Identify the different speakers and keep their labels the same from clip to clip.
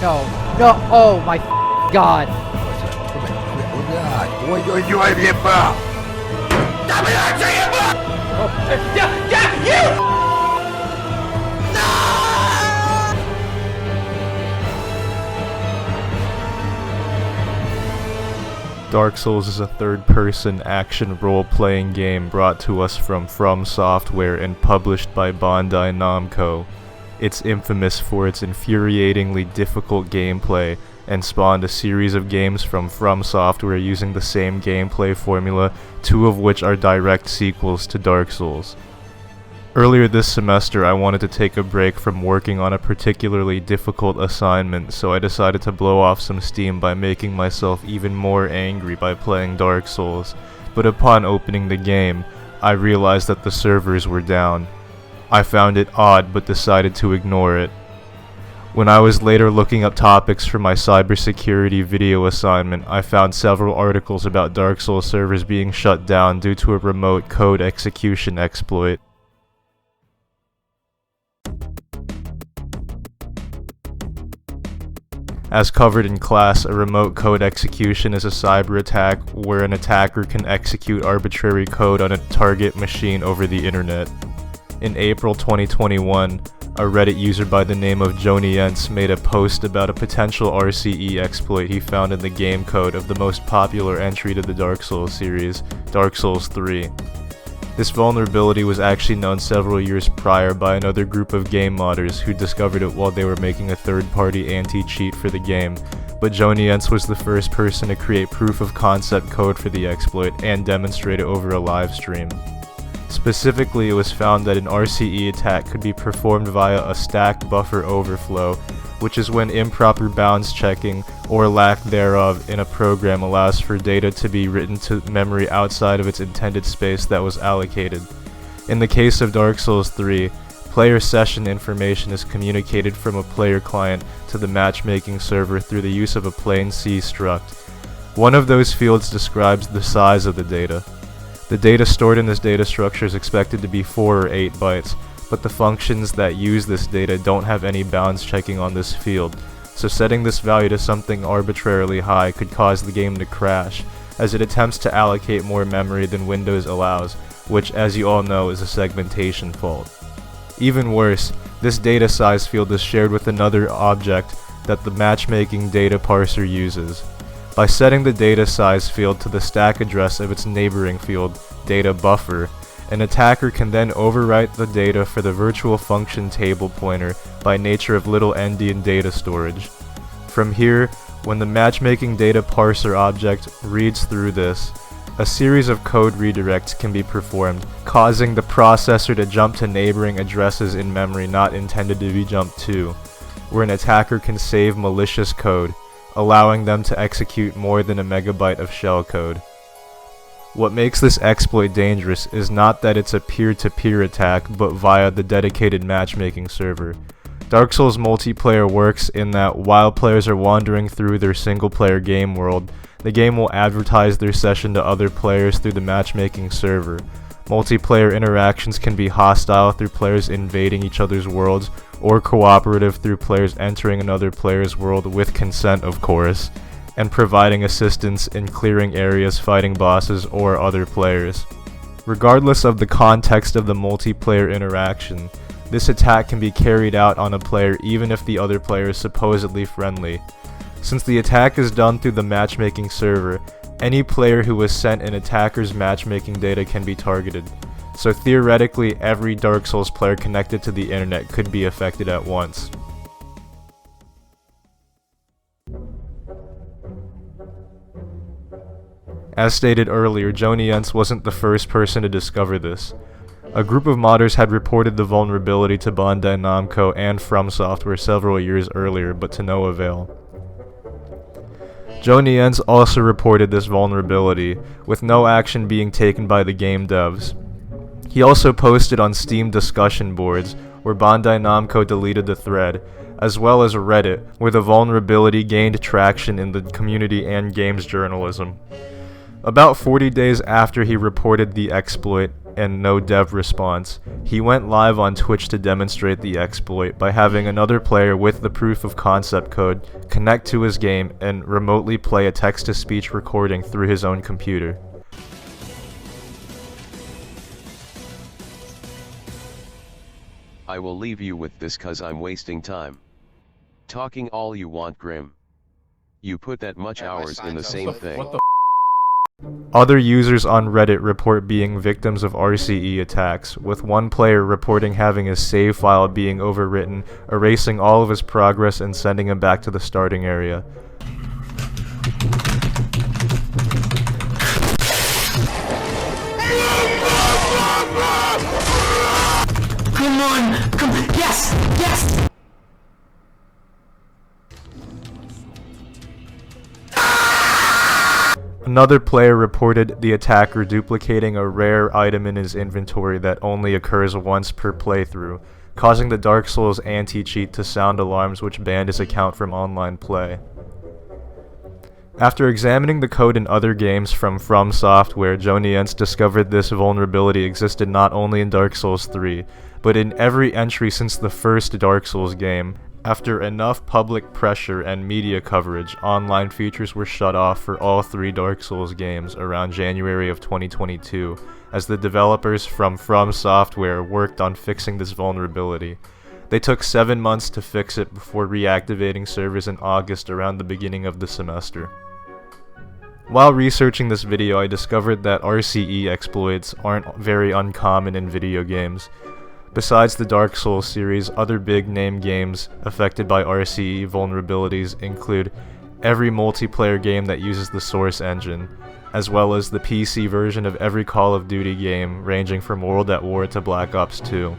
Speaker 1: No, no, oh my god.
Speaker 2: Dark Souls is a third-person action role-playing game brought to us from Software and published by Bandai Namco. It's infamous for its infuriatingly difficult gameplay and spawned a series of games from Software using the same gameplay formula, two of which are direct sequels to Dark Souls. Earlier this semester, I wanted to take a break from working on a particularly difficult assignment, so I decided to blow off some steam by making myself even more angry by playing Dark Souls, but upon opening the game, I realized that the servers were down. I found it odd but decided to ignore it. When I was later looking up topics for my cybersecurity video assignment, I found several articles about Dark Souls servers being shut down due to a remote code execution exploit. As covered in class, a remote code execution is a cyber attack where an attacker can execute arbitrary code on a target machine over the internet. In April 2021, a Reddit user by the name of Jonientz made a post about a potential RCE exploit he found in the game code of the most popular entry to the Dark Souls series, Dark Souls 3. This vulnerability was actually known several years prior by another group of game modders who discovered it while they were making a third-party anti-cheat for the game, but Jonientz was the first person to create proof of concept code for the exploit and demonstrate it over a live stream. Specifically, it was found that an RCE attack could be performed via a stacked buffer overflow, which is when improper bounds checking, or lack thereof, in a program allows for data to be written to memory outside of its intended space that was allocated. In the case of Dark Souls 3, player session information is communicated from a player client to the matchmaking server through the use of a plain C struct. One of those fields describes the size of the data. The data stored in this data structure is expected to be 4 or 8 bytes, but the functions that use this data don't have any bounds checking on this field, so setting this value to something arbitrarily high could cause the game to crash, as it attempts to allocate more memory than Windows allows, which, as you all know, is a segmentation fault. Even worse, this data size field is shared with another object that the matchmaking data parser uses. By setting the data size field to the stack address of its neighboring field, data buffer, an attacker can then overwrite the data for the virtual function table pointer by nature of little endian data storage. From here, when the matchmaking data parser object reads through this, a series of code redirects can be performed, causing the processor to jump to neighboring addresses in memory not intended to be jumped to, where an attacker can save malicious code, allowing them to execute more than a megabyte of shellcode. What makes this exploit dangerous is not that it's a peer-to-peer attack, but via the dedicated matchmaking server. Dark Souls multiplayer works in that while players are wandering through their single-player game world, the game will advertise their session to other players through the matchmaking server. Multiplayer interactions can be hostile through players invading each other's worlds, or cooperative through players entering another player's world with consent, of course, and providing assistance in clearing areas, fighting bosses, or other players. Regardless of the context of the multiplayer interaction, this attack can be carried out on a player even if the other player is supposedly friendly. Since the attack is done through the matchmaking server, any player who was sent an attacker's matchmaking data can be targeted, so theoretically every Dark Souls player connected to the internet could be affected at once. As stated earlier, Jonientz wasn't the first person to discover this. A group of modders had reported the vulnerability to Bandai Namco and From Software several years earlier, but to no avail. Jonientz also reported this vulnerability, with no action being taken by the game devs. He also posted on Steam discussion boards, where Bandai Namco deleted the thread, as well as Reddit, where the vulnerability gained traction in the community and games journalism. About 40 days after he reported the exploit, and no dev response, he went live on Twitch to demonstrate the exploit by having another player with the proof of concept code connect to his game and remotely play a text-to-speech recording through his own computer.
Speaker 3: I will leave you with this cause I'm wasting time. Talking all you want, Grim. You put that much hours in the same thing.
Speaker 2: Other users on Reddit report being victims of RCE attacks, with one player reporting having his save file being overwritten, erasing all of his progress and sending him back to the starting area.
Speaker 4: Come on! Come on! Yes! Yes!
Speaker 2: Another player reported the attacker duplicating a rare item in his inventory that only occurs once per playthrough, causing the Dark Souls anti-cheat to sound alarms which banned his account from online play. After examining the code in other games from Software, Joniense discovered this vulnerability existed not only in Dark Souls 3, but in every entry since the first Dark Souls game. After enough public pressure and media coverage, online features were shut off for all 3 Dark Souls games around January of 2022, as the developers from Software worked on fixing this vulnerability. They took 7 months to fix it before reactivating servers in August around the beginning of the semester. While researching this video, I discovered that RCE exploits aren't very uncommon in video games. Besides the Dark Souls series, other big-name games affected by RCE vulnerabilities include every multiplayer game that uses the Source engine, as well as the PC version of every Call of Duty game ranging from World at War to Black Ops 2.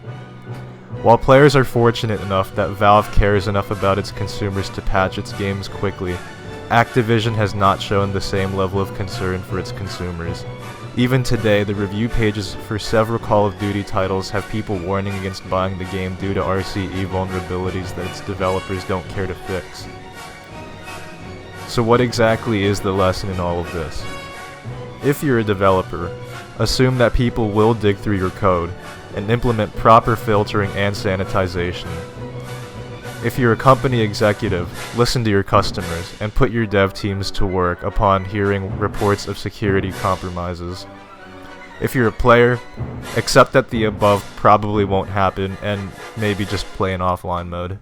Speaker 2: While players are fortunate enough that Valve cares enough about its consumers to patch its games quickly, Activision has not shown the same level of concern for its consumers. Even today, the review pages for several Call of Duty titles have people warning against buying the game due to RCE vulnerabilities that its developers don't care to fix. So what exactly is the lesson in all of this? If you're a developer, assume that people will dig through your code, and implement proper filtering and sanitization. If you're a company executive, listen to your customers and put your dev teams to work upon hearing reports of security compromises. If you're a player, accept that the above probably won't happen and maybe just play in offline mode.